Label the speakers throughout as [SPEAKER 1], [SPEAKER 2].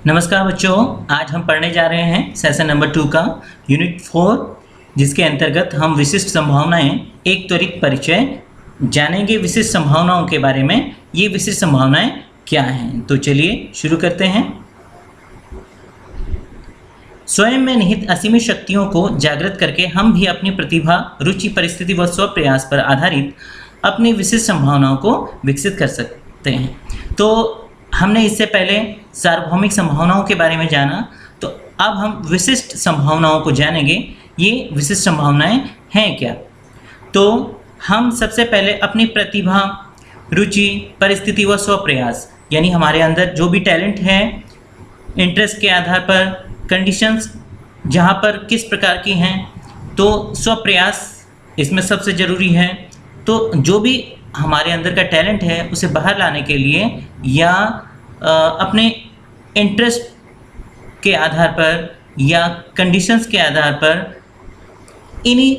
[SPEAKER 1] नमस्कार बच्चों, आज हम पढ़ने जा रहे हैं सेशन नंबर 2 का यूनिट 4, जिसके अंतर्गत हम विशिष्ट संभावनाएं एक त्वरित परिचय जानेंगे। विशिष्ट संभावनाओं के बारे में, ये विशिष्ट संभावनाएं क्या हैं। तो चलिए शुरू करते हैं। स्वयं में निहित असीमित शक्तियों को जागृत करके हम भी अपनी प्रतिभा, रुचि, परिस्थिति व स्वप्रयास पर आधारित अपनी विशिष्ट संभावनाओं को विकसित कर सकते हैं। तो हमने इससे पहले सार्वभौमिक संभावनाओं के बारे में जाना, तो अब हम विशिष्ट संभावनाओं को जानेंगे। ये विशिष्ट संभावनाएं हैं क्या? तो हम सबसे पहले अपनी प्रतिभा, रुचि, परिस्थिति व स्वप्रयास, यानी हमारे अंदर जो भी टैलेंट है, इंटरेस्ट के आधार पर, कंडीशंस जहाँ पर किस प्रकार की हैं, तो स्वप्रयास इसमें सबसे ज़रूरी है। तो जो भी हमारे अंदर का टैलेंट है उसे बाहर लाने के लिए या अपने इंटरेस्ट के आधार पर या कंडीशंस के आधार पर इन्हीं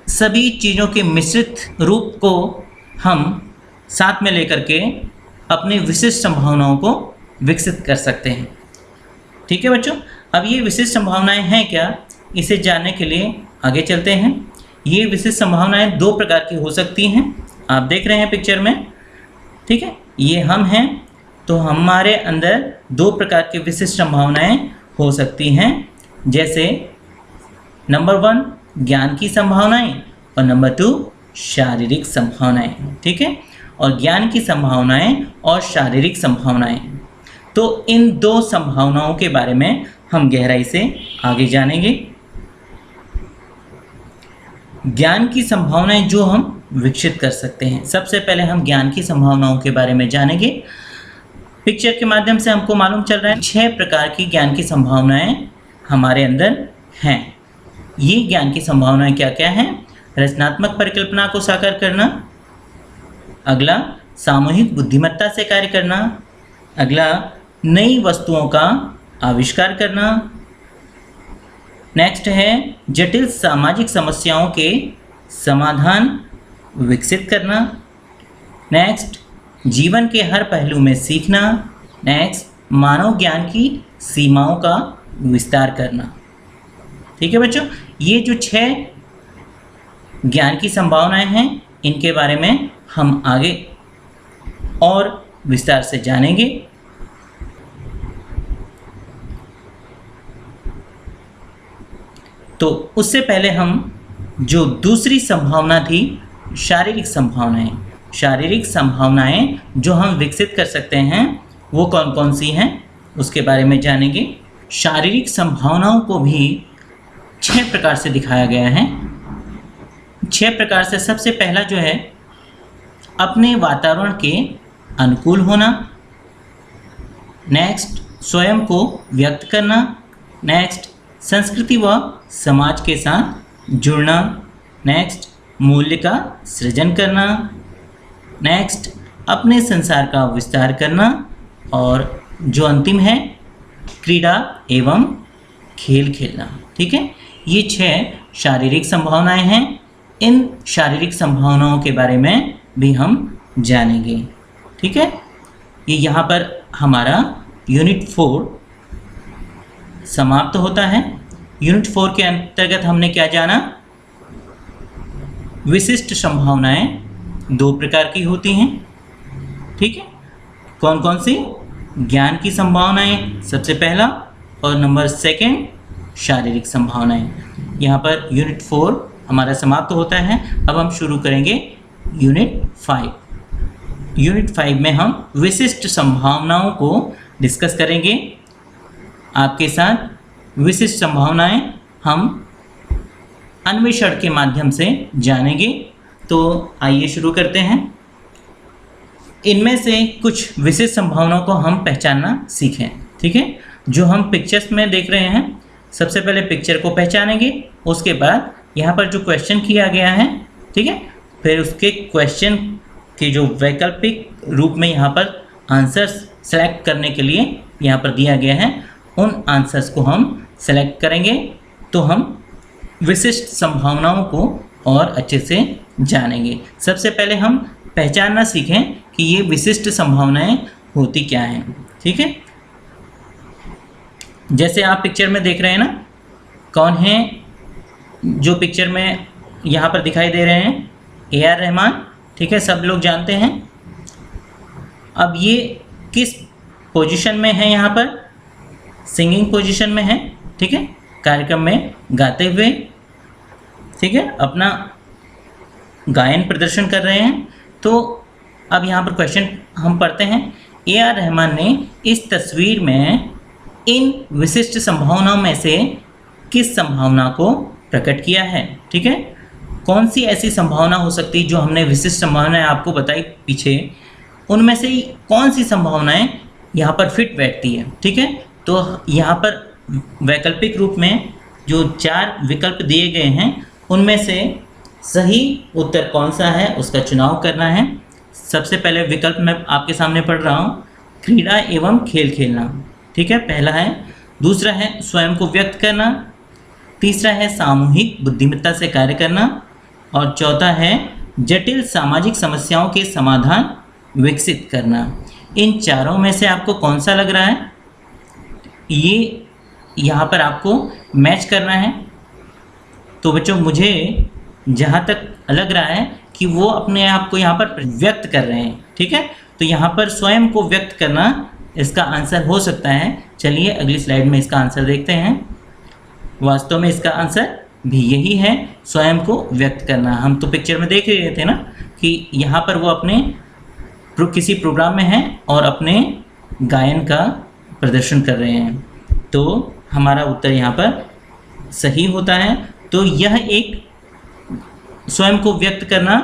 [SPEAKER 1] सभी चीज़ों के मिश्रित रूप को हम साथ में लेकर के अपनी विशिष्ट संभावनाओं को विकसित कर सकते हैं। ठीक है बच्चों, अब ये विशिष्ट संभावनाएं हैं क्या, इसे जानने के लिए आगे चलते हैं। ये विशिष्ट संभावनाएं दो प्रकार की हो सकती हैं। आप देख रहे हैं पिक्चर में, ठीक है, ये हम हैं, तो हमारे अंदर दो प्रकार की विशिष्ट संभावनाएं हो सकती हैं। जैसे नंबर 1 ज्ञान की संभावनाएं और नंबर 2 शारीरिक संभावनाएं। ठीक है, और ज्ञान की संभावनाएं और शारीरिक संभावनाएं, तो इन दो संभावनाओं के बारे में हम गहराई से आगे जानेंगे। ज्ञान की संभावनाएं जो हम विकसित कर सकते हैं, सबसे पहले हम ज्ञान की संभावनाओं के बारे में जानेंगे। पिक्चर के माध्यम से हमको मालूम चल रहा है 6 प्रकार की ज्ञान की संभावनाएं हमारे अंदर हैं। ये ज्ञान की संभावनाएं क्या क्या हैं? रचनात्मक परिकल्पना को साकार करना, अगला सामूहिक बुद्धिमत्ता से कार्य करना, अगला नई वस्तुओं का आविष्कार करना, नेक्स्ट है जटिल सामाजिक समस्याओं के समाधान विकसित करना, नेक्स्ट जीवन के हर पहलू में सीखना, नेक्स्ट मानव ज्ञान की सीमाओं का विस्तार करना। ठीक है बच्चों, ये जो 6 ज्ञान की संभावनाएं हैं, इनके बारे में हम आगे और विस्तार से जानेंगे। तो उससे पहले हम जो दूसरी संभावना थी, शारीरिक संभावनाएं, शारीरिक संभावनाएं जो हम विकसित कर सकते हैं वो कौन कौन सी हैं, उसके बारे में जानेंगे। शारीरिक संभावनाओं को भी 6 प्रकार से दिखाया गया है। 6 प्रकार से सबसे पहला जो है, अपने वातावरण के अनुकूल होना, नेक्स्ट स्वयं को व्यक्त करना, नेक्स्ट संस्कृति व समाज के साथ जुड़ना, नेक्स्ट मूल्य का सृजन करना, नेक्स्ट अपने संसार का विस्तार करना, और जो अंतिम है क्रीड़ा एवं खेल खेलना। ठीक है, ये 6 शारीरिक संभावनाएं हैं। इन शारीरिक संभावनाओं के बारे में भी हम जानेंगे। ठीक है, ये यहाँ पर हमारा यूनिट 4 समाप्त होता है। यूनिट 4 के अंतर्गत हमने क्या जाना? विशिष्ट संभावनाएं 2 प्रकार की होती हैं। ठीक है, कौन कौन सी? ज्ञान की संभावनाएं सबसे पहला, और नंबर 2 शारीरिक संभावनाएं। यहाँ पर यूनिट 4 हमारा समाप्त होता है। अब हम शुरू करेंगे यूनिट 5। यूनिट 5 में हम विशिष्ट संभावनाओं को डिस्कस करेंगे। आपके साथ विशिष्ट संभावनाएं हम अन्वेषण के माध्यम से जानेंगे। तो आइए शुरू करते हैं। इनमें से कुछ विशिष्ट संभावनाओं को हम पहचानना सीखें। ठीक है, जो हम पिक्चर्स में देख रहे हैं, सबसे पहले पिक्चर को पहचानेंगे, उसके बाद यहाँ पर जो क्वेश्चन किया गया है, ठीक है, फिर उसके क्वेश्चन के जो वैकल्पिक रूप में यहाँ पर आंसर्स सेलेक्ट करने के लिए यहाँ पर दिया गया है, उन आंसर्स को हम सेलेक्ट करेंगे। तो हम विशिष्ट संभावनाओं को और अच्छे से जानेंगे। सबसे पहले हम पहचानना सीखें कि ये विशिष्ट संभावनाएं होती क्या हैं। ठीक है, जैसे आप पिक्चर में देख रहे हैं ना, कौन है जो पिक्चर में यहाँ पर दिखाई दे रहे हैं, AR रहमान, ठीक है, सब लोग जानते हैं। अब ये किस पोजीशन में है, यहाँ पर सिंगिंग पोजीशन में है, ठीक है, कार्यक्रम में गाते हुए, ठीक है, अपना गायन प्रदर्शन कर रहे हैं। तो अब यहाँ पर क्वेश्चन हम पढ़ते हैं, AR रहमान ने इस तस्वीर में इन विशिष्ट संभावनाओं में से किस संभावना को प्रकट किया है, ठीक है, कौन सी ऐसी संभावना हो सकती है जो हमने विशिष्ट संभावनाएं आपको बताई पीछे, उनमें से कौन सी संभावनाएं यहाँ पर फिट बैठती है, ठीक है। तो यहाँ पर वैकल्पिक रूप में जो 4 विकल्प दिए गए हैं उनमें से सही उत्तर कौन सा है उसका चुनाव करना है। सबसे पहले विकल्प मैं आपके सामने पढ़ रहा हूँ, क्रीड़ा एवं खेल खेलना, ठीक है, पहला है। दूसरा है स्वयं को व्यक्त करना। तीसरा है सामूहिक बुद्धिमत्ता से कार्य करना। और चौथा है जटिल सामाजिक समस्याओं के समाधान विकसित करना। इन चारों में से आपको कौन सा लग रहा है, ये यहाँ पर आपको मैच करना है। तो बच्चों, मुझे जहाँ तक लग रहा है कि वो अपने आप को यहाँ पर व्यक्त कर रहे हैं, ठीक है। तो यहाँ पर स्वयं को व्यक्त करना इसका आंसर हो सकता है। चलिए अगली स्लाइड में इसका आंसर देखते हैं। वास्तव में इसका आंसर भी यही है, स्वयं को व्यक्त करना। हम तो पिक्चर में देख रहे थे ना कि यहाँ पर वो अपने किसी प्रोग्राम में हैं और अपने गायन का प्रदर्शन कर रहे हैं। तो हमारा उत्तर यहाँ पर सही होता है। तो यह एक स्वयं को व्यक्त करना,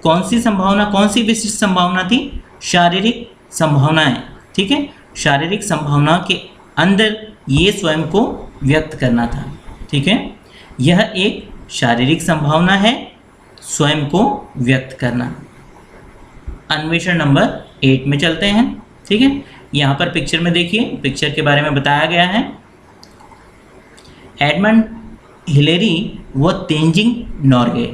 [SPEAKER 1] कौन सी संभावना, कौन सी विशिष्ट संभावना थी, शारीरिक संभावनाएं, ठीक है, शारीरिक संभावना के अंदर ये स्वयं को व्यक्त करना था, ठीक है। यह एक शारीरिक संभावना है, स्वयं को व्यक्त करना। अन्वेषण नंबर 8 में चलते हैं, ठीक है। यहाँ पर पिक्चर में देखिए, पिक्चर के बारे में बताया गया है। एडमंड हिलेरी व तेंजिंग नॉर्गे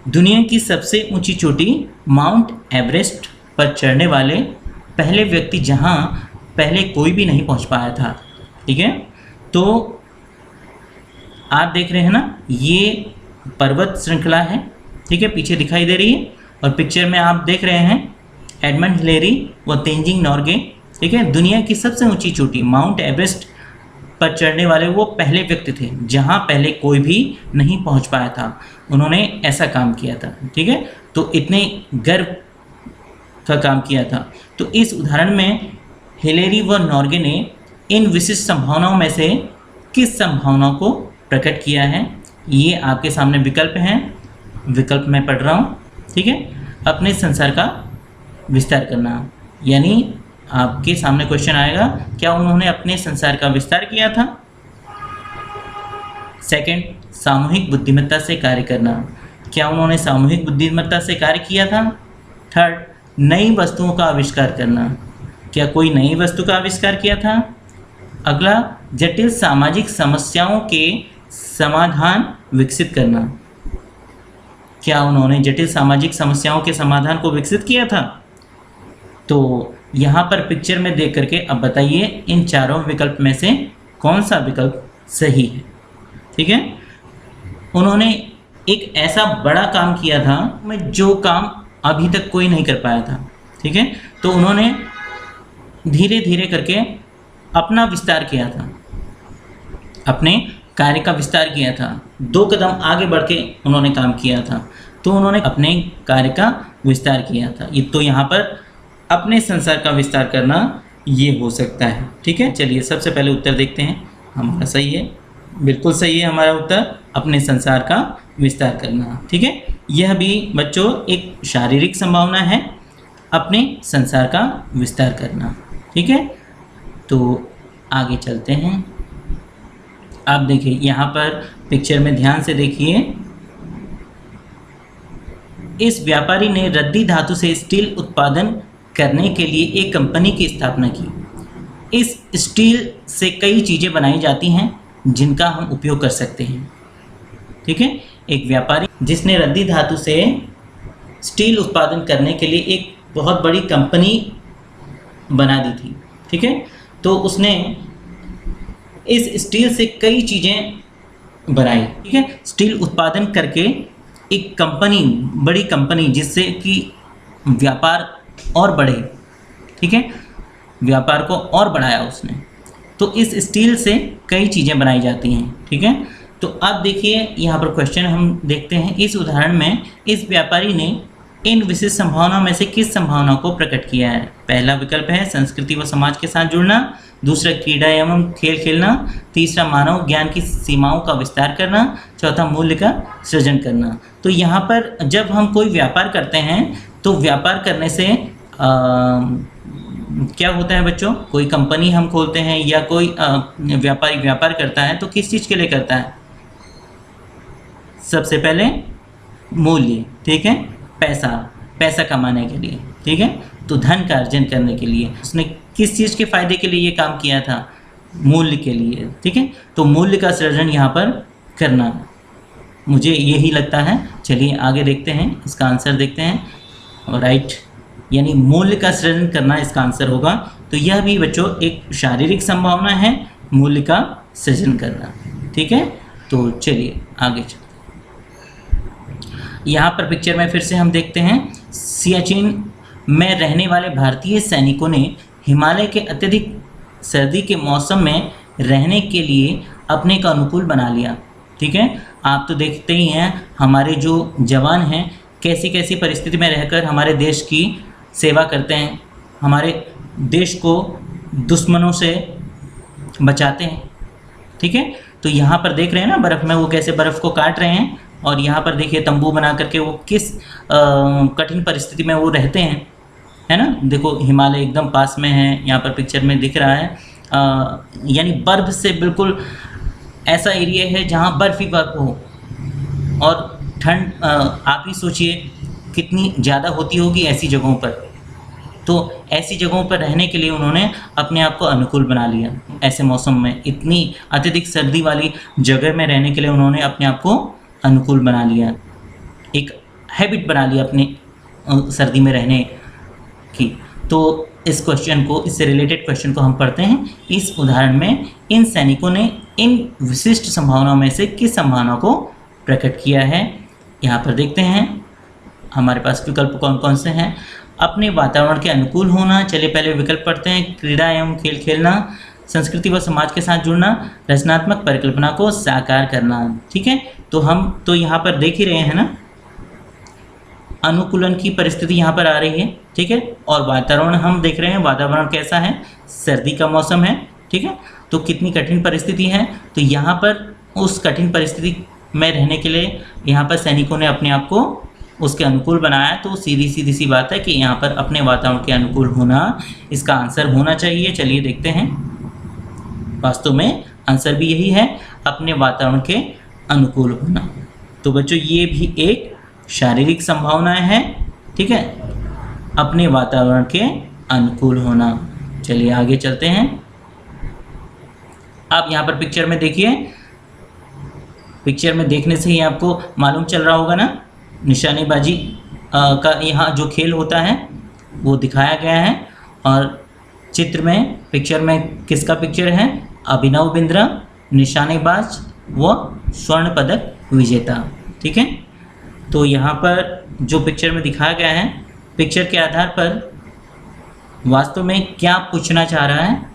[SPEAKER 1] दुनिया की सबसे ऊंची चोटी माउंट एवरेस्ट पर चढ़ने वाले पहले व्यक्ति जहां पहले कोई भी नहीं पहुंच पाया था, ठीक है। तो आप देख रहे हैं ना, ये पर्वत श्रृंखला है, ठीक है, पीछे दिखाई दे रही है। और पिक्चर में आप देख रहे हैं एडमंड हिलेरी व तेंजिंग नॉर्गे, ठीक है, दुनिया की सबसे ऊंची चोटी माउंट एवरेस्ट पर चढ़ने वाले वो पहले व्यक्ति थे जहां पहले कोई भी नहीं पहुंच पाया था। उन्होंने ऐसा काम किया था, ठीक है। तो इतने गर्व का काम किया था। तो इस उदाहरण में हिलेरी व नॉर्गे ने इन विशिष्ट संभावनाओं में से किस संभावना को प्रकट किया है, ये आपके सामने विकल्प हैं। विकल्प मैं पढ़ रहा हूँ, ठीक है। अपने संसार का विस्तार करना, यानी आपके सामने क्वेश्चन आएगा, क्या उन्होंने अपने संसार का विस्तार किया था। सेकंड, सामूहिक बुद्धिमत्ता से कार्य करना, क्या उन्होंने सामूहिक बुद्धिमत्ता से कार्य किया था। थर्ड, नई वस्तुओं का आविष्कार करना, क्या कोई नई वस्तु का आविष्कार किया था। अगला, जटिल सामाजिक समस्याओं के समाधान विकसित करना, क्या उन्होंने जटिल सामाजिक समस्याओं के समाधान को विकसित किया था। तो यहाँ पर पिक्चर में देख करके अब बताइए इन चारों विकल्प में से कौन सा विकल्प सही है, ठीक है। उन्होंने एक ऐसा बड़ा काम किया था में जो काम अभी तक कोई नहीं कर पाया था, ठीक है। तो उन्होंने धीरे धीरे करके अपना विस्तार किया था, अपने कार्य का विस्तार किया था। 2 कदम आगे बढ़ के उन्होंने काम किया था, तो उन्होंने अपने कार्य का विस्तार किया था। ये तो यहाँ पर अपने संसार का विस्तार करना ये हो सकता है, ठीक है। चलिए सबसे पहले उत्तर देखते हैं, हमारा सही है, बिल्कुल सही है हमारा उत्तर, अपने संसार का विस्तार करना, ठीक है। यह भी बच्चों एक शारीरिक संभावना है, अपने संसार का विस्तार करना, ठीक है। तो आगे चलते हैं। आप देखिए यहाँ पर पिक्चर में ध्यान से देखिए, इस व्यापारी ने रद्दी धातु से स्टील उत्पादन करने के लिए एक कंपनी की स्थापना की। इस स्टील से कई चीज़ें बनाई जाती हैं जिनका हम उपयोग कर सकते हैं, ठीक है। एक व्यापारी जिसने रद्दी धातु से स्टील उत्पादन करने के लिए एक बहुत बड़ी कंपनी बना दी थी, ठीक है। तो उसने इस स्टील से कई चीज़ें बनाई, ठीक है। स्टील उत्पादन करके एक कंपनी, बड़ी कंपनी, जिससे कि व्यापार और बढ़े, ठीक है, व्यापार को और बढ़ाया उसने। तो इस स्टील से कई चीज़ें बनाई जाती हैं, ठीक है। तो अब देखिए यहाँ पर क्वेश्चन हम देखते हैं। इस उदाहरण में इस व्यापारी ने इन विशिष्ट संभावनाओं में से किस संभावना को प्रकट किया है? पहला विकल्प है संस्कृति व समाज के साथ जुड़ना, दूसरा क्रीड़ा एवं खेल खेलना, तीसरा मानव ज्ञान की सीमाओं का विस्तार करना, चौथा मूल्य का सृजन करना। तो यहाँ पर जब हम कोई व्यापार करते हैं तो व्यापार करने से क्या होता है बच्चों? कोई कंपनी हम खोलते हैं या कोई व्यापारी व्यापार करता है तो किस चीज़ के लिए करता है? सबसे पहले मूल्य, ठीक है, पैसा कमाने के लिए, ठीक है। तो धन का अर्जन करने के लिए उसने किस चीज़ के फ़ायदे के लिए ये काम किया था? मूल्य के लिए, ठीक है। तो मूल्य का सृजन यहाँ पर करना, मुझे यही लगता है। चलिए आगे देखते हैं, इसका आंसर देखते हैं। राइट, यानी मूल्य का सृजन करना इसका आंसर होगा। तो यह भी बच्चों एक शारीरिक संभावना है, मूल्य का सृजन करना, ठीक है। तो चलिए आगे चलते हैं। यहाँ पर पिक्चर में फिर से हम देखते हैं, सियाचिन में रहने वाले भारतीय सैनिकों ने हिमालय के अत्यधिक सर्दी के मौसम में रहने के लिए अपने को अनुकूल बना लिया, ठीक है। आप तो देखते ही हैं हमारे जो जवान हैं कैसी कैसी परिस्थिति में रहकर हमारे देश की सेवा करते हैं, हमारे देश को दुश्मनों से बचाते हैं, ठीक है। तो यहाँ पर देख रहे हैं ना बर्फ़ में वो कैसे बर्फ़ को काट रहे हैं, और यहाँ पर देखिए तंबू बना करके वो किस कठिन परिस्थिति में वो रहते हैं, है ना। देखो हिमालय एकदम पास में है, यहाँ पर पिक्चर में दिख रहा है। यानी बर्फ़ से बिल्कुल ऐसा एरिया है जहाँ बर्फ़ ही बर्फ़ हो, और ठंड आप ही सोचिए कितनी ज़्यादा होती होगी ऐसी जगहों पर। तो ऐसी जगहों पर रहने के लिए उन्होंने अपने आप को अनुकूल बना लिया। ऐसे मौसम में इतनी अत्यधिक सर्दी वाली जगह में रहने के लिए उन्होंने अपने आप को अनुकूल बना लिया, एक हैबिट बना लिया अपने सर्दी में रहने की। तो इस क्वेश्चन को, इससे रिलेटेड क्वेश्चन को हम पढ़ते हैं। इस उदाहरण में इन सैनिकों ने इन विशिष्ट संभावनाओं में से किस संभावना को प्रकट किया है? यहाँ पर देखते हैं हमारे पास विकल्प कौन कौन से हैं। अपने वातावरण के अनुकूल होना, चलिए पहले विकल्प पढ़ते हैं। क्रीड़ा एवं खेल खेलना, संस्कृति व समाज के साथ जुड़ना, रचनात्मक परिकल्पना को साकार करना, ठीक है। तो हम तो यहाँ पर देख ही रहे हैं ना, अनुकूलन की परिस्थिति यहाँ पर आ रही है, ठीक है। और वातावरण हम देख रहे हैं, वातावरण कैसा है? सर्दी का मौसम है, ठीक है। तो कितनी कठिन परिस्थिति है, तो यहाँ पर उस कठिन परिस्थिति में रहने के लिए यहाँ पर सैनिकों ने अपने आप को उसके अनुकूल बनाया। तो सीधी सी बात है कि यहाँ पर अपने वातावरण के अनुकूल होना इसका आंसर होना चाहिए। चलिए देखते हैं, वास्तव में आंसर भी यही है, अपने वातावरण के अनुकूल होना। तो बच्चों ये भी एक शारीरिक संभावनाएं हैं, ठीक है, अपने वातावरण के अनुकूल होना। चलिए आगे चलते हैं। आप यहाँ पर पिक्चर में देखिए, पिक्चर में देखने से ही आपको मालूम चल रहा होगा ना, निशानेबाजी का यहाँ जो खेल होता है वो दिखाया गया है। और चित्र में, पिक्चर में किसका पिक्चर है? अभिनव बिंद्रा, निशानेबाज व स्वर्ण पदक विजेता, ठीक है। तो यहाँ पर जो पिक्चर में दिखाया गया है, पिक्चर के आधार पर वास्तव में क्या पूछना चाह रहा है,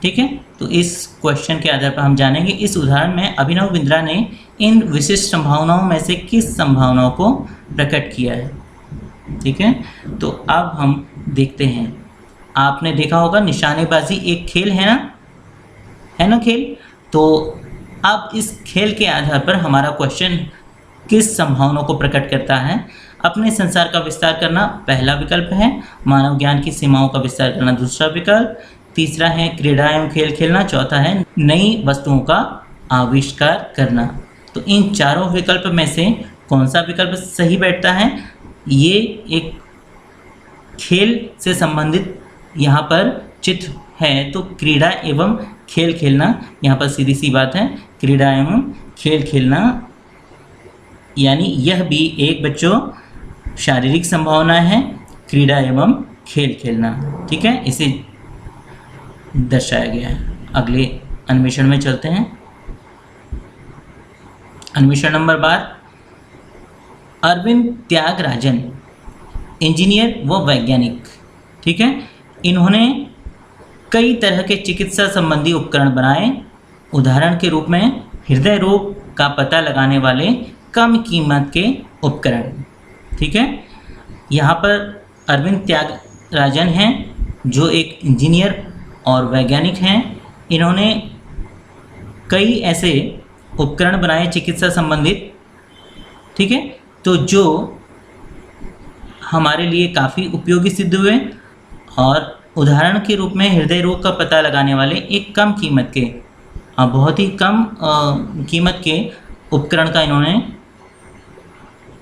[SPEAKER 1] ठीक है। तो इस क्वेश्चन के आधार पर हम जानेंगे। इस उदाहरण में अभिनव बिंद्रा ने इन विशिष्ट संभावनाओं में से किस संभावनाओं को प्रकट किया है, ठीक है। तो अब हम देखते हैं। आपने देखा होगा निशानेबाजी एक खेल है ना खेल। तो अब इस खेल के आधार पर हमारा क्वेश्चन किस संभावनाओं को प्रकट करता है? अपने संसार का विस्तार करना पहला विकल्प है, मानव ज्ञान की सीमाओं का विस्तार करना दूसरा विकल्प, तीसरा है क्रीड़ा एवं खेल खेलना, चौथा है नई वस्तुओं का आविष्कार करना। तो इन चारों विकल्प में से कौन सा विकल्प सही बैठता है? ये एक खेल से संबंधित यहाँ पर चित्र है, तो क्रीड़ा एवं खेल खेलना, यहाँ पर सीधी सी बात है, क्रीड़ा एवं खेल खेलना, यानी यह भी एक बच्चों शारीरिक संभावना है, क्रीड़ा एवं खेल खेलना, ठीक है। इसे दर्शाया गया है। अगले अन्वेषण में चलते हैं। अन्वेषण नंबर 12, अरविंद त्यागराजन, इंजीनियर व वैज्ञानिक। ठीक है, इन्होंने कई तरह के चिकित्सा संबंधी उपकरण बनाए। उदाहरण के रूप में हृदय रोग का पता लगाने वाले कम कीमत के उपकरण। ठीक है, यहाँ पर अरविंद त्यागराजन हैं जो एक इंजीनियर और वैज्ञानिक हैं। इन्होंने कई ऐसे उपकरण बनाए चिकित्सा संबंधित। ठीक है, तो जो हमारे लिए काफ़ी उपयोगी सिद्ध हुए। और उदाहरण के रूप में हृदय रोग का पता लगाने वाले एक कम कीमत के, बहुत ही कम कीमत के उपकरण का इन्होंने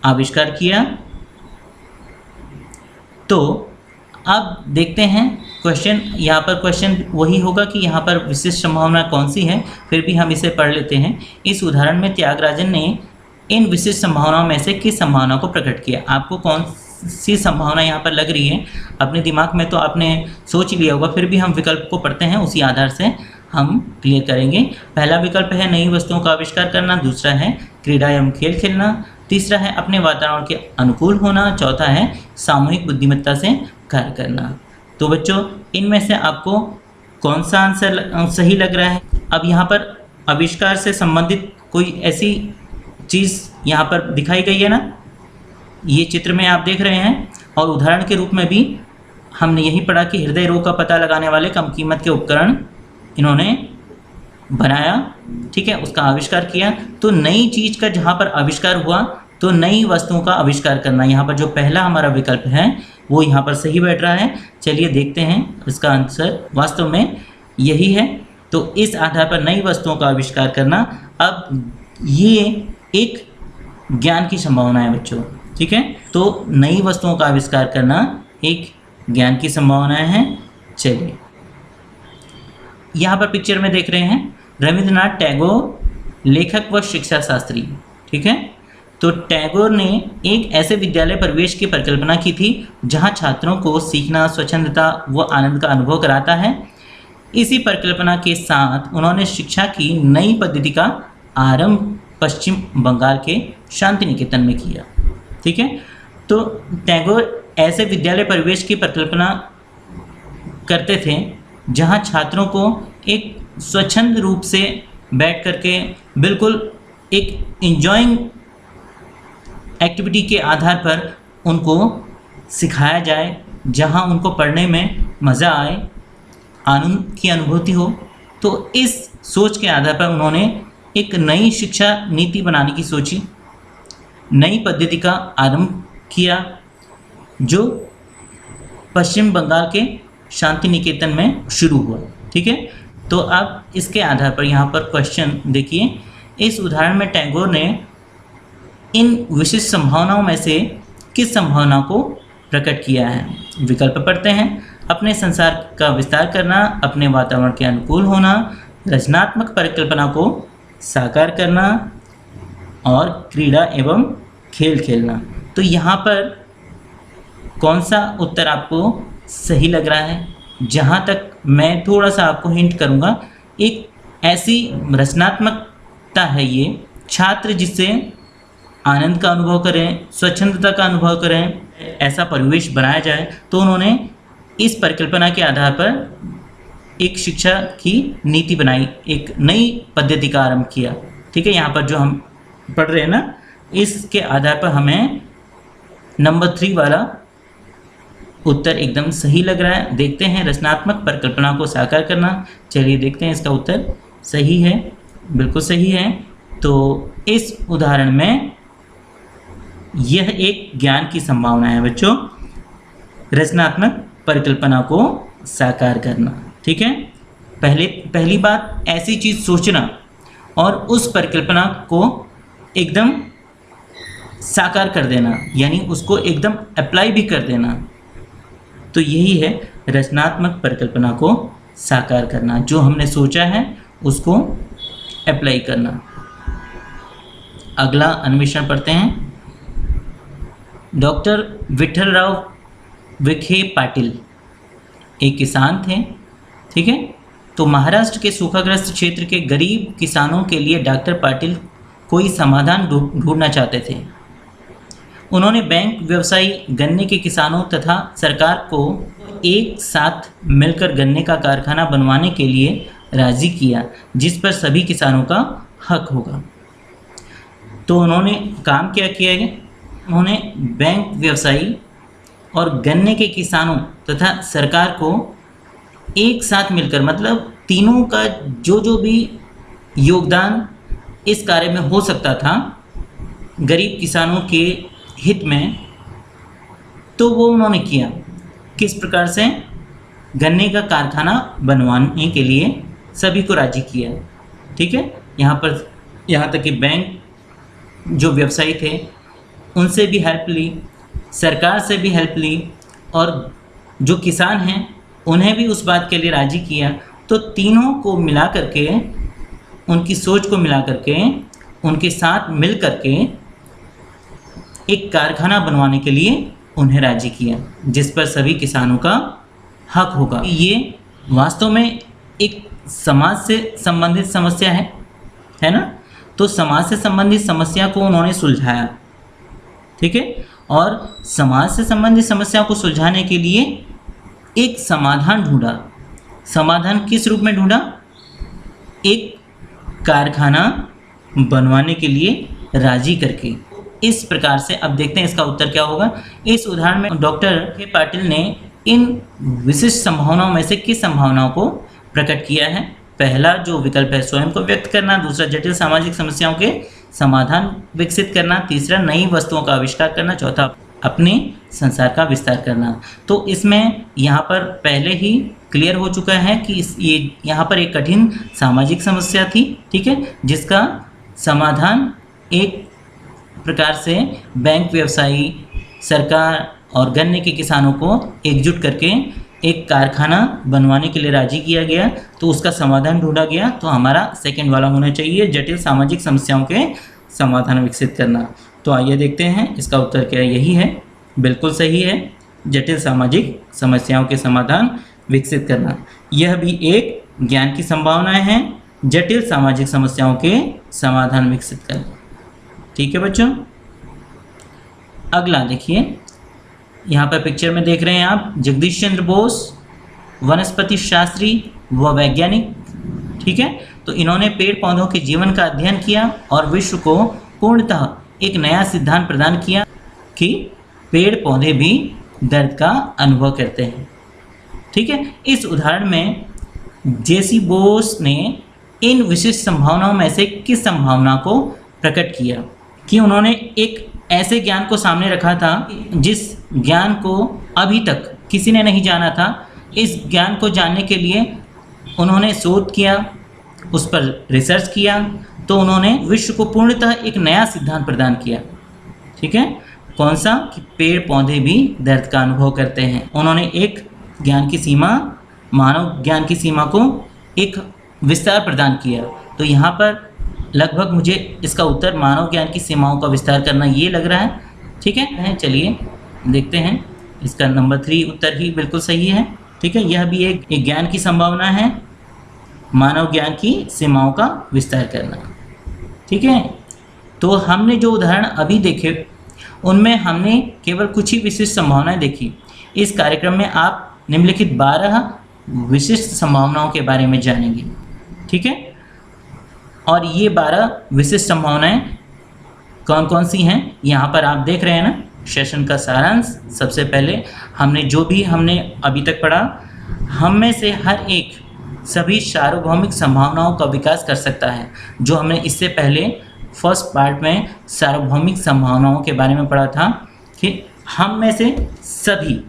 [SPEAKER 1] आविष्कार किया। तो अब देखते हैं क्वेश्चन, यहाँ पर क्वेश्चन वही होगा कि यहाँ पर विशिष्ट संभावना कौन सी है, फिर भी हम इसे पढ़ लेते हैं। इस उदाहरण में त्यागराजन ने इन विशिष्ट संभावनाओं में से किस संभावना को प्रकट किया? आपको कौन सी संभावना यहाँ पर लग रही है अपने दिमाग में तो आपने सोच ही लिया होगा, फिर भी हम विकल्प को पढ़ते हैं, उसी आधार से हम क्लियर करेंगे। पहला विकल्प है नई वस्तुओं का आविष्कार करना, दूसरा है क्रीड़ा एवं खेल खेलना, तीसरा है अपने वातावरण के अनुकूल होना, चौथा है सामूहिक बुद्धिमत्ता से कार्य करना। तो बच्चों, इनमें से आपको कौन सा आंसर सही लग रहा है? अब यहाँ पर आविष्कार से संबंधित कोई ऐसी चीज़ यहाँ पर दिखाई गई है ना, ये चित्र में आप देख रहे हैं। और उदाहरण के रूप में भी हमने यही पढ़ा कि हृदय रोग का पता लगाने वाले कम कीमत के उपकरण इन्होंने बनाया। ठीक है, उसका आविष्कार किया। तो नई चीज़ का जहाँ पर आविष्कार हुआ तो नई वस्तुओं का आविष्कार करना, यहाँ पर जो पहला हमारा विकल्प है वो यहाँ पर सही बैठ रहा है। चलिए देखते हैं इसका आंसर वास्तव में यही है। तो इस आधार पर नई वस्तुओं का आविष्कार करना, अब ये एक ज्ञान की संभावना है बच्चों। ठीक है, तो नई वस्तुओं का आविष्कार करना एक ज्ञान की संभावना है। चलिए यहाँ पर पिक्चर में देख रहे हैं रविंद्रनाथ टैगोर, लेखक व शिक्षा शास्त्री। ठीक है, तो टैगोर ने एक ऐसे विद्यालय परिवेश की परिकल्पना की थी जहाँ छात्रों को सीखना, स्वच्छंदता व आनंद का अनुभव कराता है। इसी परिकल्पना के साथ उन्होंने शिक्षा की नई पद्धति का आरंभ पश्चिम बंगाल के शांति निकेतन में किया। ठीक है, तो टैगोर ऐसे विद्यालय परिवेश की परिकल्पना करते थे जहां छात्रों को एक स्वच्छंद रूप से बैठ करके बिल्कुल एक इंजॉइंग एक्टिविटी के आधार पर उनको सिखाया जाए, जहां उनको पढ़ने में मज़ा आए, आनंद की अनुभूति हो। तो इस सोच के आधार पर उन्होंने एक नई शिक्षा नीति बनाने की सोची, नई पद्धति का आरंभ किया जो पश्चिम बंगाल के शांति निकेतन में शुरू हुआ। ठीक है, तो अब इसके आधार पर यहाँ पर क्वेश्चन देखिए। इस उदाहरण में टैगोर ने इन विशिष्ट संभावनाओं में से किस संभावना को प्रकट किया है? विकल्प पढ़ते हैं। अपने संसार का विस्तार करना, अपने वातावरण के अनुकूल होना, रचनात्मक परिकल्पना को साकार करना और क्रीड़ा एवं खेल खेलना। तो यहाँ पर कौन सा उत्तर आपको सही लग रहा है? जहाँ तक मैं थोड़ा सा आपको हिंट करूँगा, एक ऐसी रचनात्मकता है ये, छात्र जिससे आनंद का अनुभव करें, स्वच्छंदता का अनुभव करें, ऐसा परिवेश बनाया जाए। तो उन्होंने इस परिकल्पना के आधार पर एक शिक्षा की नीति बनाई, एक नई पद्धति का आरंभ किया। ठीक है, यहाँ पर जो हम पढ़ रहे हैं ना, इसके आधार पर हमें नंबर 3 वाला उत्तर एकदम सही लग रहा है। देखते हैं, रचनात्मक परिकल्पना को साकार करना। चलिए देखते हैं इसका उत्तर सही है, बिल्कुल सही है। तो इस उदाहरण में यह एक ज्ञान की संभावना है बच्चों, रचनात्मक परिकल्पना को साकार करना। ठीक है, पहली बात, ऐसी चीज़ सोचना और उस परिकल्पना को एकदम साकार कर देना, यानी उसको एकदम अप्लाई भी कर देना। तो यही है रचनात्मक परिकल्पना को साकार करना, जो हमने सोचा है उसको अप्लाई करना। अगला अन्वेषण पढ़ते हैं। डॉक्टर विठलराव विखे पाटिल एक किसान थे। ठीक है, तो महाराष्ट्र के सूखाग्रस्त क्षेत्र के गरीब किसानों के लिए डॉक्टर पाटिल कोई समाधान ढूंढना चाहते थे। उन्होंने बैंक, व्यवसायी, गन्ने के किसानों तथा सरकार को एक साथ मिलकर गन्ने का कारखाना बनवाने के लिए राजी किया, जिस पर सभी किसानों का हक होगा। तो उन्होंने काम क्या किया है, उन्होंने बैंक, व्यवसायी और गन्ने के किसानों तथा सरकार को एक साथ मिलकर, मतलब तीनों का जो भी योगदान इस कार्य में हो सकता था गरीब किसानों के हित में, तो वो उन्होंने किया। किस प्रकार से? गन्ने का कारखाना बनवाने के लिए सभी को राजी किया। ठीक है, यहाँ तक कि बैंक, जो व्यवसायी थे, उनसे भी हेल्प ली, सरकार से भी हेल्प ली, और जो किसान हैं उन्हें भी उस बात के लिए राजी किया। तो तीनों को मिला करके, उनकी सोच को मिला करके, उनके साथ मिल करके एक कारखाना बनवाने के लिए उन्हें राजी किया, जिस पर सभी किसानों का हक होगा। ये वास्तव में एक समाज से संबंधित समस्या है ना? तो समाज से संबंधित समस्या को उन्होंने सुलझाया। ठीक है, और समाज से संबंधित समस्या को सुलझाने के लिए एक समाधान ढूंढा। समाधान किस रूप में ढूंढा? एक कारखाना बनवाने के लिए राजी करके। इस प्रकार से अब देखते हैं इसका उत्तर क्या होगा। इस उदाहरण में डॉक्टर के पाटिल ने इन विशिष्ट संभावनाओं में से किस संभावनाओं को प्रकट किया है? पहला जो विकल्प है स्वयं को व्यक्त करना, दूसरा जटिल सामाजिक समस्याओं के समाधान विकसित करना, तीसरा नई वस्तुओं का आविष्कार करना, चौथा अपने संसार का विस्तार करना। तो इसमें यहाँ पर पहले ही क्लियर हो चुका है कि ये यहाँ पर एक कठिन सामाजिक समस्या थी। ठीक है, जिसका समाधान एक प्रकार से बैंक, व्यवसायी, सरकार और गन्ने के किसानों को एकजुट करके एक कारखाना बनवाने के लिए राजी किया गया। तो उसका समाधान ढूंढा गया। तो हमारा सेकंड वाला होना चाहिए, जटिल सामाजिक समस्याओं के समाधान विकसित करना। तो आइए देखते हैं इसका उत्तर क्या है। यही है, बिल्कुल सही है, जटिल सामाजिक समस्याओं के समाधान विकसित करना। यह भी एक ज्ञान की संभावनाएं हैं, जटिल सामाजिक समस्याओं के समाधान विकसित करना। ठीक है बच्चों, अगला देखिए, यहाँ पर पिक्चर में देख रहे हैं आप जगदीश चंद्र बोस, वनस्पति शास्त्री व वैज्ञानिक। ठीक है, तो इन्होंने पेड़ पौधों के जीवन का अध्ययन किया और विश्व को पूर्णतः एक नया सिद्धांत प्रदान किया कि पेड़ पौधे भी दर्द का अनुभव करते हैं। ठीक है, इस उदाहरण में जेसी बोस ने इन विशिष्ट संभावनाओं में से किस संभावना को प्रकट किया? कि उन्होंने एक ऐसे ज्ञान को सामने रखा था जिस ज्ञान को अभी तक किसी ने नहीं जाना था। इस ज्ञान को जानने के लिए उन्होंने शोध किया, उस पर रिसर्च किया, तो उन्होंने विश्व को पूर्णतः एक नया सिद्धांत प्रदान किया। ठीक है, कौन सा? कि पेड़ पौधे भी दर्द का अनुभव करते हैं। उन्होंने एक ज्ञान की सीमा, मानव ज्ञान की सीमा को एक विस्तार प्रदान किया। तो यहाँ पर लगभग मुझे इसका उत्तर मानव ज्ञान की सीमाओं का विस्तार करना ये लग रहा है। ठीक है, चलिए देखते हैं, इसका नंबर 3 उत्तर ही बिल्कुल सही है। ठीक है, यह भी एक ज्ञान की संभावना है, मानव ज्ञान की सीमाओं का विस्तार करना। ठीक है, तो हमने जो उदाहरण अभी देखे उनमें हमने केवल कुछ ही विशिष्ट संभावनाएं देखी। इस कार्यक्रम में आप निम्नलिखित 12 विशिष्ट संभावनाओं के बारे में जानेंगे। ठीक है, और ये 12 विशिष्ट संभावनाएं कौन कौन सी हैं यहाँ पर आप देख रहे हैं ना। सेशन का सारांश, सबसे पहले हमने अभी तक पढ़ा, हम में से हर एक सभी सार्वभौमिक संभावनाओं का विकास कर सकता है। जो हमने इससे पहले फर्स्ट पार्ट में सार्वभौमिक संभावनाओं के बारे में पढ़ा था कि हम में से सभी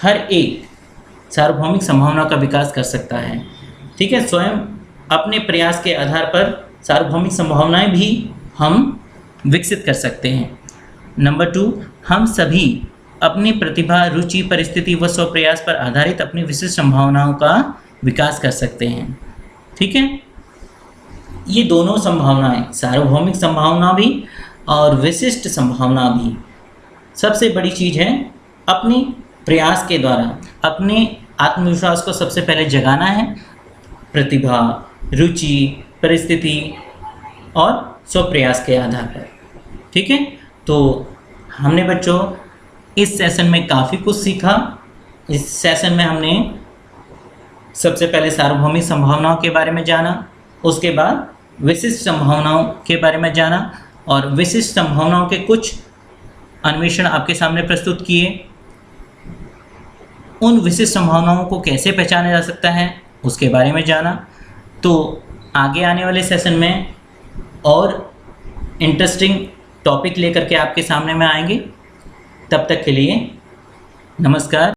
[SPEAKER 1] हर एक सार्वभौमिक संभावना का विकास कर सकता है। ठीक है, स्वयं अपने प्रयास के आधार पर सार्वभौमिक संभावनाएं भी हम विकसित कर सकते हैं। नंबर 2, हम सभी अपनी प्रतिभा, रुचि, परिस्थिति व स्वप्रयास पर आधारित अपनी विशिष्ट संभावनाओं का विकास कर सकते हैं। ठीक है, ये दोनों संभावनाएं, सार्वभौमिक संभावना भी और विशिष्ट संभावना भी, सबसे बड़ी चीज़ है अपनी प्रयास के द्वारा अपने आत्मविश्वास को सबसे पहले जगाना है, प्रतिभा, रुचि, परिस्थिति और स्वप्रयास के आधार पर। ठीक है, तो हमने बच्चों इस सेशन में काफ़ी कुछ सीखा। इस सेशन में हमने सबसे पहले सार्वभौमिक संभावनाओं के बारे में जाना, उसके बाद विशिष्ट संभावनाओं के बारे में जाना और विशिष्ट संभावनाओं के कुछ अन्वेषण आपके सामने प्रस्तुत किए। उन विशिष्ट संभावनाओं को कैसे पहचाना जा सकता है उसके बारे में जाना। तो आगे आने वाले सेशन में और इंटरेस्टिंग टॉपिक लेकर के आपके सामने में आएंगे। तब तक के लिए नमस्कार।